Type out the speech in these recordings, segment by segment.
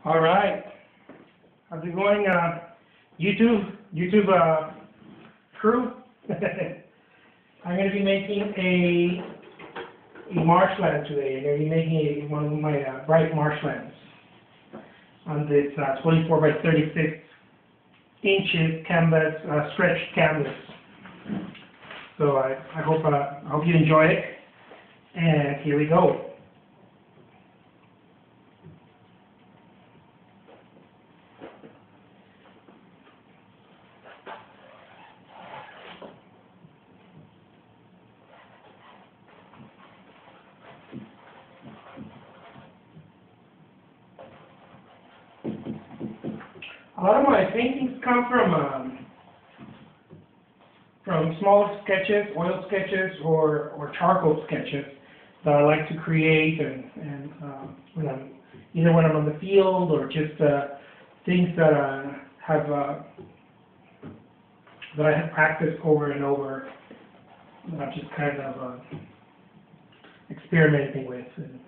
All right. How's it going, YouTube crew? I'm going to be making a marshland today. I'm going to be making one of my bright marshlands on this 24 by 36 inches canvas, stretched canvas. So I hope you enjoy it. And here we go. A lot of my paintings come from small sketches, oil sketches, or charcoal sketches that I like to create, and when I'm on the field, or just things that I have practiced over and over, that I'm just kind of experimenting with and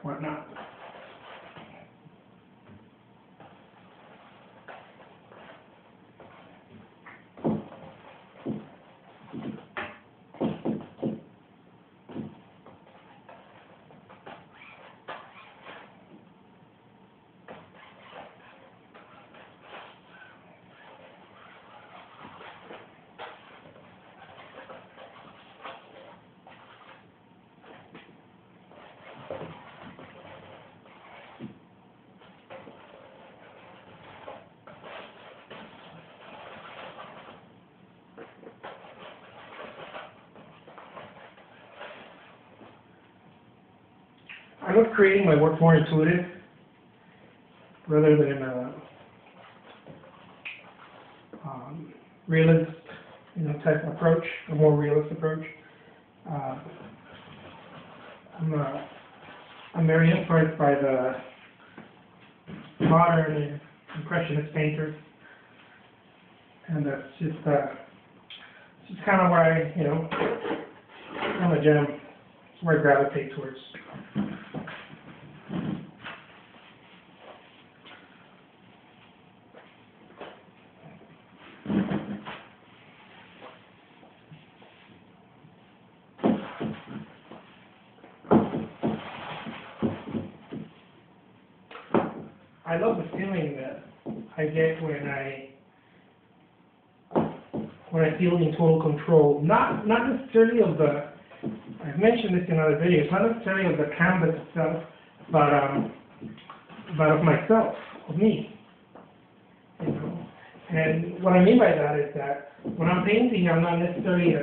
whatnot. I love creating my work more intuitive, rather than a realist, type of approach, a more realist approach. I'm very influenced by the modern and Impressionist painters, and that's just kind of where I'm a gem. It's where I gravitate towards. I love the feeling that I get when I feel in total control. Not necessarily of the. I've mentioned this in other videos. Not necessarily of the canvas itself, but of myself, of me. And what I mean by that is that when I'm painting, I'm not necessarily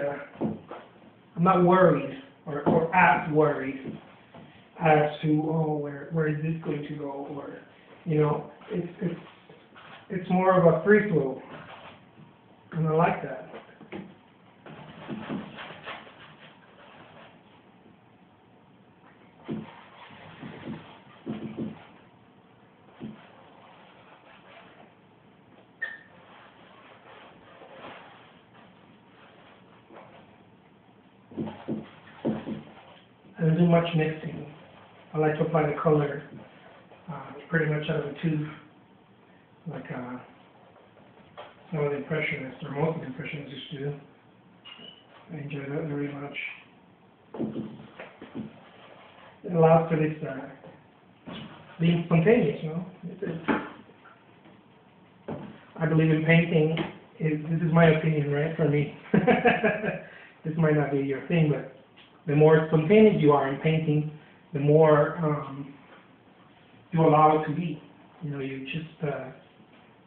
I'm not worried or as worried as to where is this going to go, or it's more of a free flow, and I like that. I don't do much mixing. I like to apply the color pretty much out of a tube, like some of the Impressionists, or most of the Impressionists used to do. I enjoy that very much. It allows for this being spontaneous, I believe in painting. This is my opinion, right? For me, this might not be your thing, but the more spontaneous you are in painting, the more you allow it to be. You just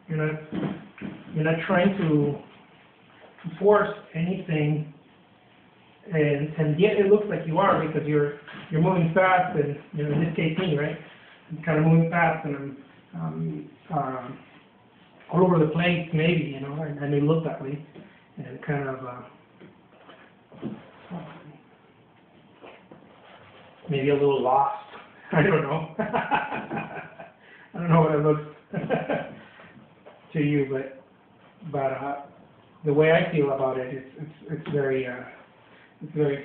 you're not trying to force anything, and yet it looks like you are, because you're moving fast, and in this case me, right? I'm kind of moving fast, and I'm all over the place. Maybe I may look that way, and kind of maybe a little lost. I don't know. I don't know what it looks to you, but the way I feel about it, it's very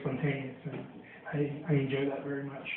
spontaneous, and I enjoy that very much.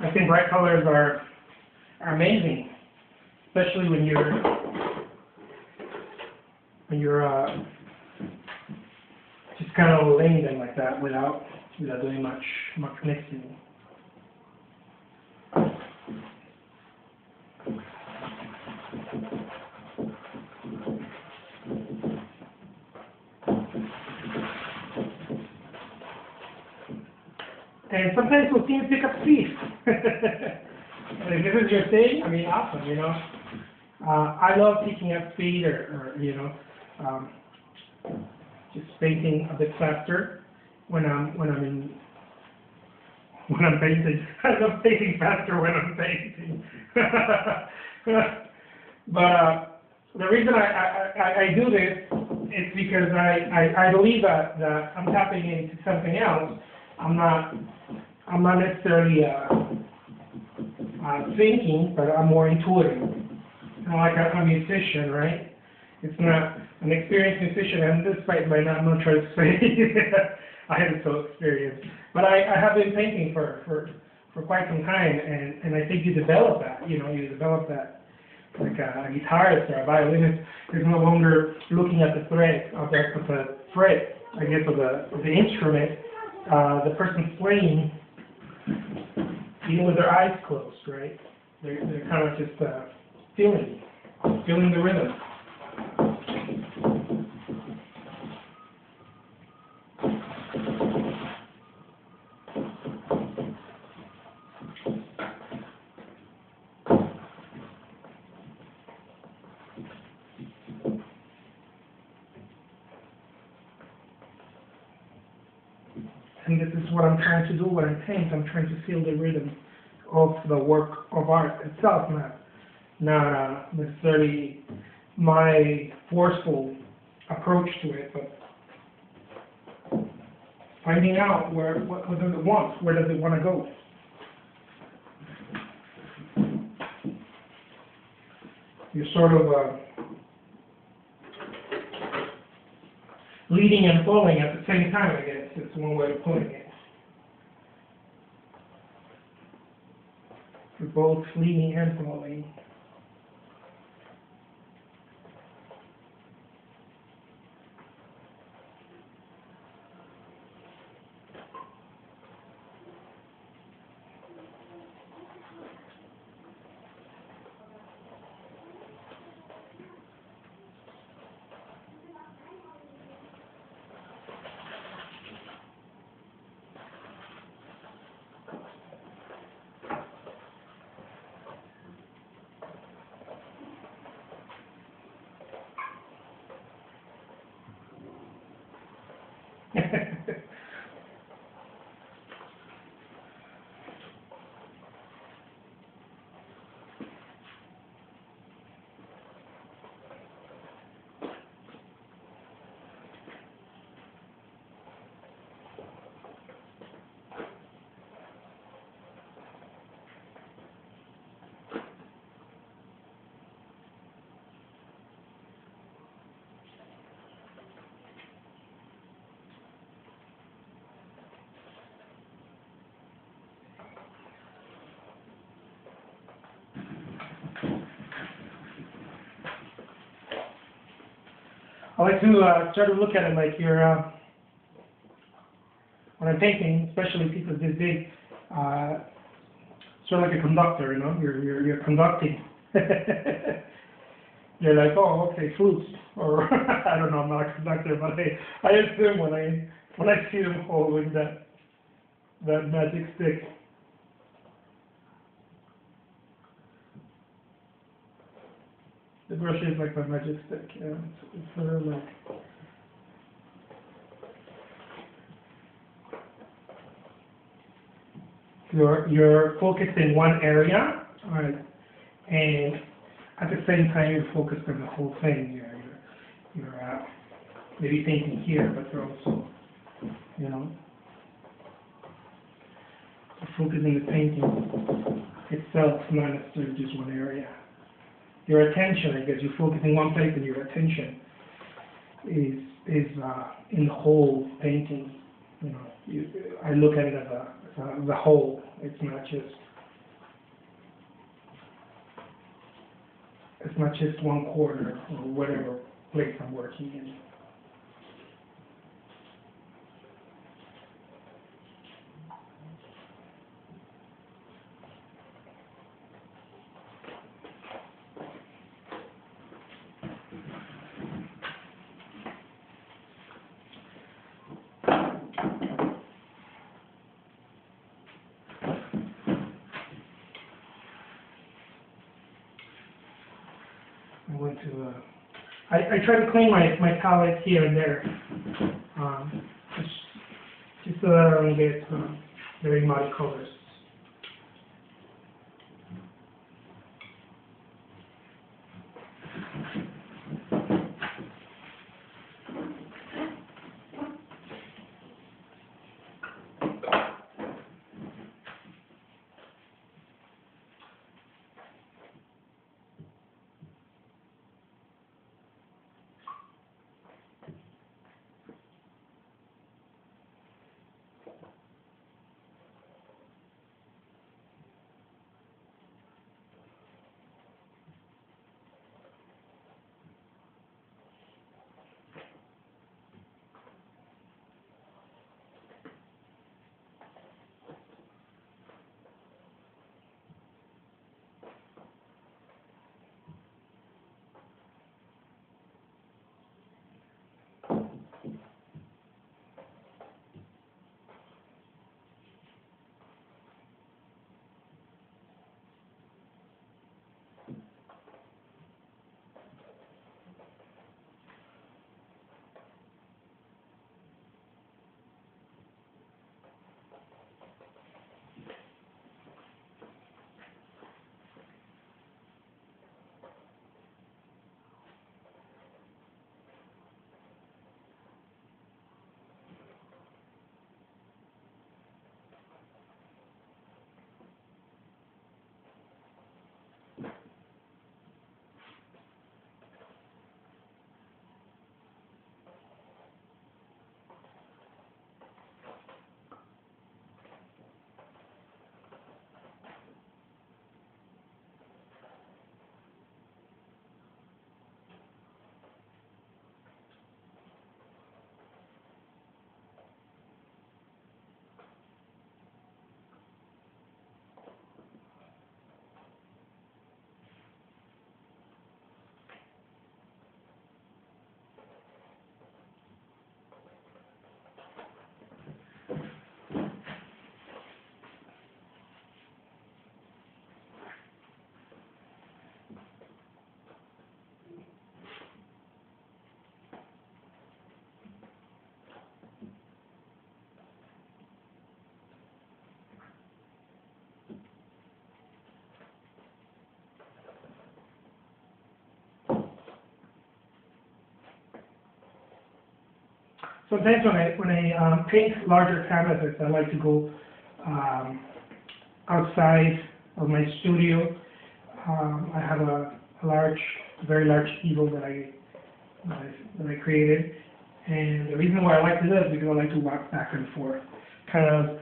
I think bright colors are amazing, especially when you're just kind of laying them like that without doing much mixing. And sometimes we'll see you pick up speed. And if this is your thing, I mean, awesome, you know. I love picking up speed or just painting a bit faster when I'm painting. I love painting faster when I'm painting. But the reason I do this is because I believe that I'm tapping into something else. I'm not necessarily thinking, but I'm more intuitive. You know, like a musician, right? It's not an experienced musician, and despite I'm not trying to say I am so experienced, but I have been painting for quite some time, and I think you develop that. You know, you develop that. Like a guitarist or a violinist is no longer looking at the thread of the fret, I guess, of the instrument. The person's playing even with their eyes closed, right? They're kind of just feeling the rhythm. And this is what I'm trying to do when I paint. I'm trying to feel the rhythm of the work of art itself, not necessarily my forceful approach to it, but finding out what does it want, where does it want to go. You're sort of leading and flowing at the same time, I guess. It's one way of putting it. You're both leading and flowing. I like to start to look at it like you're, when I'm painting, especially pieces this big, sort of like a conductor, you know, you're conducting. You're like, oh, okay, flutes, or I don't know, I'm not a conductor, but I assume when I see them holding that that magic stick. The brush is like my magic stick, yeah. It's sort of like, you're focused in one area, right? And at the same time you're focused on the whole thing. You're maybe painting here, but you're also, you know, focusing the painting itself, not necessarily just one area. Your attention, I guess, you focus in one place, and your attention is in the whole painting. You know, I look at it as the whole. It's not just one corner or whatever place I'm working in. I try to clean my palette here and there, just so that I don't get very muddy colors. Sometimes when I paint larger canvases, I like to go outside of my studio. I have a very large easel that I created, and the reason why I like to do it is because I like to walk back and forth, kind of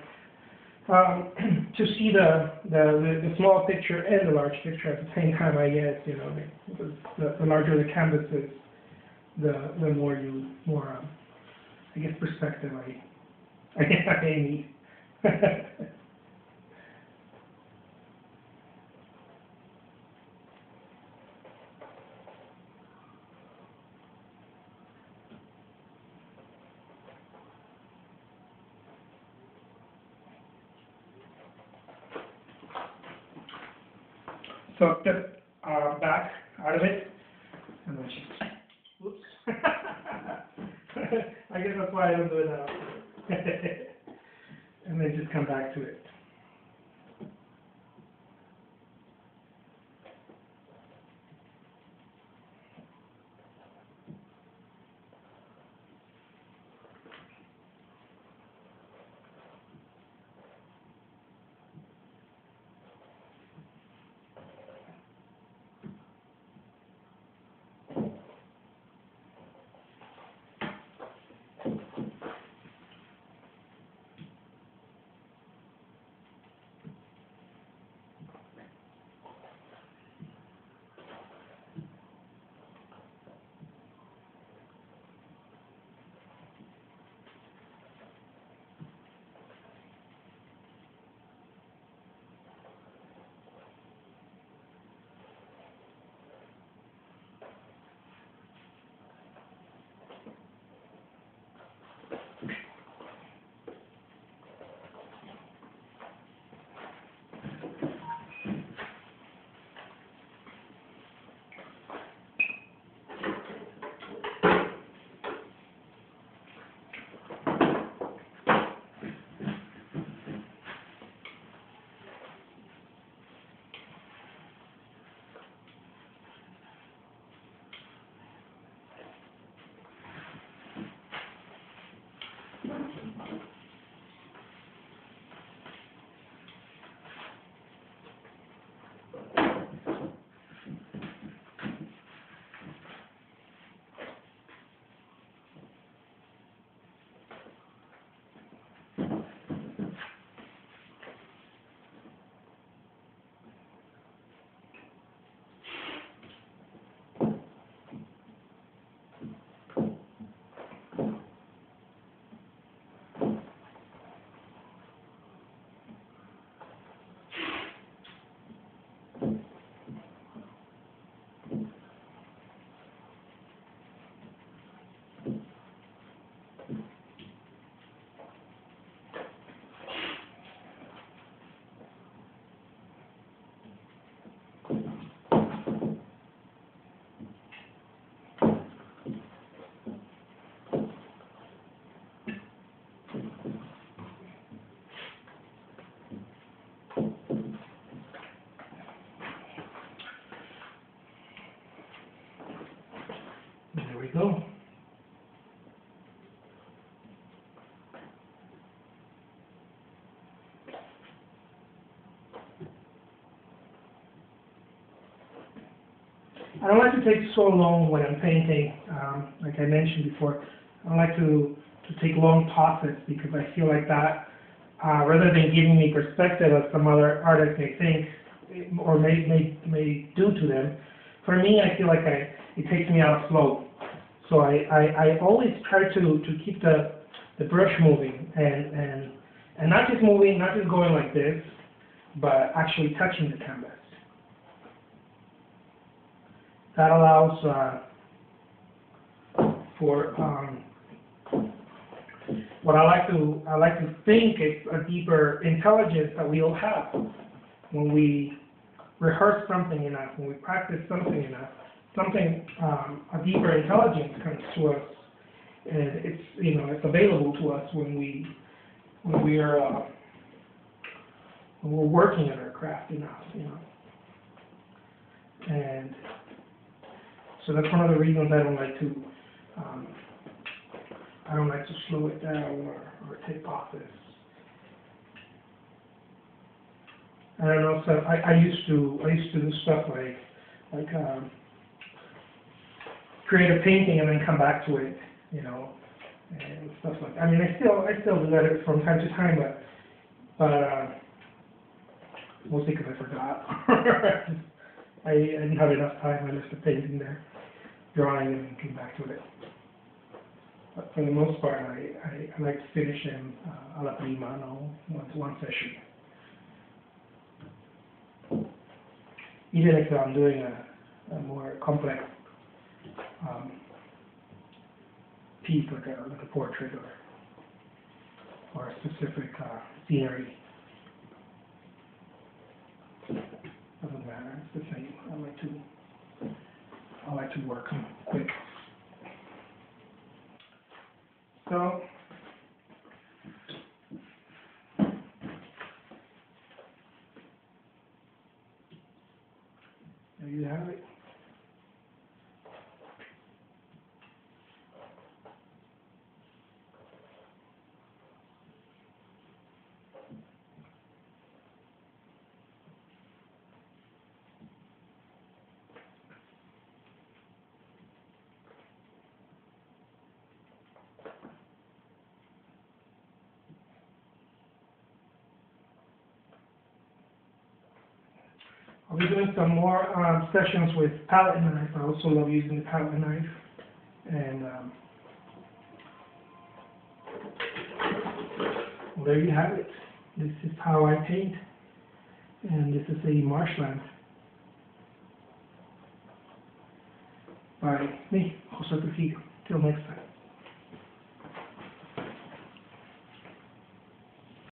to see the small picture and the large picture at the same time. I guess, you know, the larger the canvas is, the more I guess perspective I need. suck the back out of it, and then whoops. I guess that's why I don't do it now. And then just come back to it. There we go. I don't like to take so long when I'm painting. Like I mentioned before, I don't like to take long pauses because I feel like that, rather than giving me perspective as some other artists may think or may do to them, for me I feel like it takes me out of flow. So I always try to keep the brush moving and not just moving, not just going like this, but actually touching the canvas. That allows for what I like to think is a deeper intelligence that we all have when we rehearse something enough, when we practice something enough. A deeper intelligence comes to us, and it's available to us when we're working at our craft enough, and so that's one of the reasons I don't like to slow it down or take pauses. I don't know. So I used to do stuff like create a painting and then come back to it, and stuff like that. I mean, I still do that from time to time, but mostly because I forgot. I didn't have enough time. I left the painting there, drawing, and then came back to it. But for the most part, I like to finish in Alla Prima, one session. Even if I'm doing a more complex piece, like a portrait or a specific scenery, doesn't matter. It's the like to work quick. So there you have it. I'll be doing some more sessions with palette knife. I also love using the palette knife. And well, there you have it. This is how I paint. And this is a marshland by me, Jose Trujillo. Till next time.